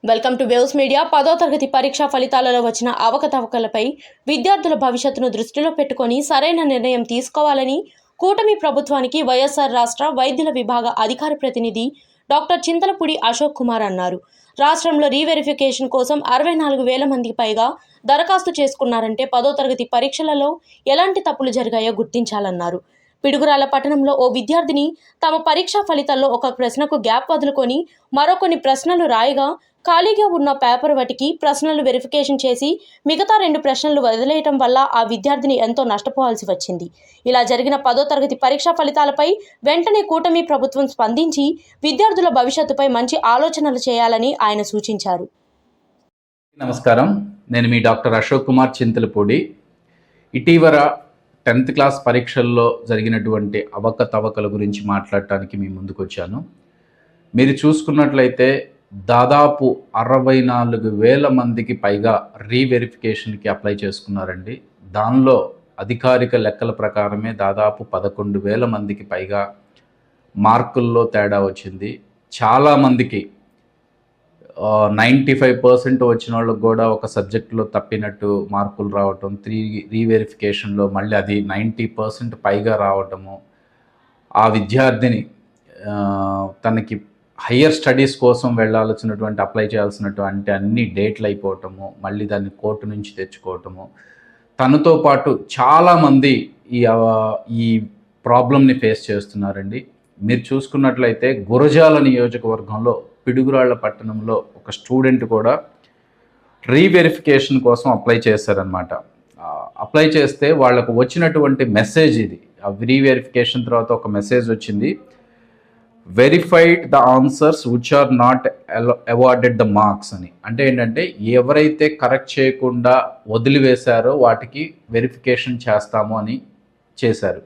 Welcome to waves media. 10వ తరగతి పరీక్షా ఫలితాలలో వచ్చిన అవకతవకలపై విద్యార్థుల భవిష్యత్తును దృష్టిలో పెట్టుకొని సరైన నిర్ణయం తీసుకోవాలని కూటమి ప్రభుత్వానికి వైఎస్ఆర్ రాష్ట్ర వైద్యుల విభాగ అధికార ప్రతినిధి డాక్టర్ చింతలపూడి అశోక్ కుమార్ అన్నారు. రాష్ట్రంలో రీవెరిఫికేషన్ కోసం 64,000 మందికి పైగా దరఖాస్తు చేసుకున్నారంటే 10వ తరగతి పరీక్షలలో ఎలాంటి తప్పులు జరిగాయో గుర్తించాలన్నారు. పిడుగురాల పట్టణంలో ఓ విద్యార్థిని తమ పరీక్షా ఫలితాల్లో ఒక ప్రశ్నకు గ్యాప్ వదులుకొని మరో కొన్ని ప్రశ్నలు రాయగా ఖాళీగా ఉన్న పేపర్ వాటికి ప్రశ్నలు వెరిఫికేషన్ చేసి మిగతా 2 ప్రశ్నలు వదిలేయటం వల్ల ఆ విద్యార్థిని ఎంతో నష్టపోవాల్సి వచ్చింది. ఇలా జరిగిన 10వ తరగతి పరీక్షా ఫలితాలపై వెంటనే కూటమి ప్రభుత్వం స్పందించి విద్యార్థుల భవిష్యత్తుపై మంచి ఆలోచనలు చేయాలని ఆయన సూచించారు. నమస్కారం, నేను మీ డాక్టర్ అశోక్ కుమార్ చింతలపూడి. ఇటీవల 10th క్లాస్ పరీక్షల్లో జరిగినటువంటి అవకతవకల గురించి మాట్లాడటానికి మీ ముందుకు వచ్చాను. మీరు చూసుకున్నట్లయితే దాదాపు 64,000 మందికి పైగా రీవెరిఫికేషన్కి అప్లై చేసుకున్నారండి. దానిలో అధికారిక లెక్కల ప్రకారమే దాదాపు 11,000 మందికి పైగా మార్కుల్లో తేడా వచ్చింది. చాలామందికి 95% వచ్చిన వాళ్ళకి కూడా ఒక సబ్జెక్టులో తప్పినట్టు మార్కులు రావటం, 3 రీవెరిఫికేషన్లో మళ్ళీ అది 90% పైగా రావటము, ఆ విద్యార్థిని తనకి హయ్యర్ స్టడీస్ కోసం వెళ్ళాల్సినటువంటి అప్లై చేయాల్సినటువంటి అన్ని డేట్లు అయిపోవటము, మళ్ళీ దాన్ని కోర్టు నుంచి తెచ్చుకోవటము, తనతో పాటు చాలామంది ఈ ప్రాబ్లమ్ని ఫేస్ చేస్తున్నారండి. మీరు చూసుకున్నట్లయితే గురజాల నియోజకవర్గంలో పిడుగురాళ్ల పట్టణంలో ఒక స్టూడెంట్ కూడా రీవెరిఫికేషన్ కోసం అప్లై చేశారనమాట. అప్లై చేస్తే వాళ్ళకు వచ్చినటువంటి మెసేజ్ ఇది. ఆ రీవెరిఫికేషన్ తర్వాత ఒక మెసేజ్ వచ్చింది, verified the answers which are not awarded the marks అని. అంటే ఏంటంటే ఎవరైతే కరెక్ట్ చేయకుండా వదిలివేశారో వాటికి వెరిఫికేషన్ చేస్తాము అని చేశారు.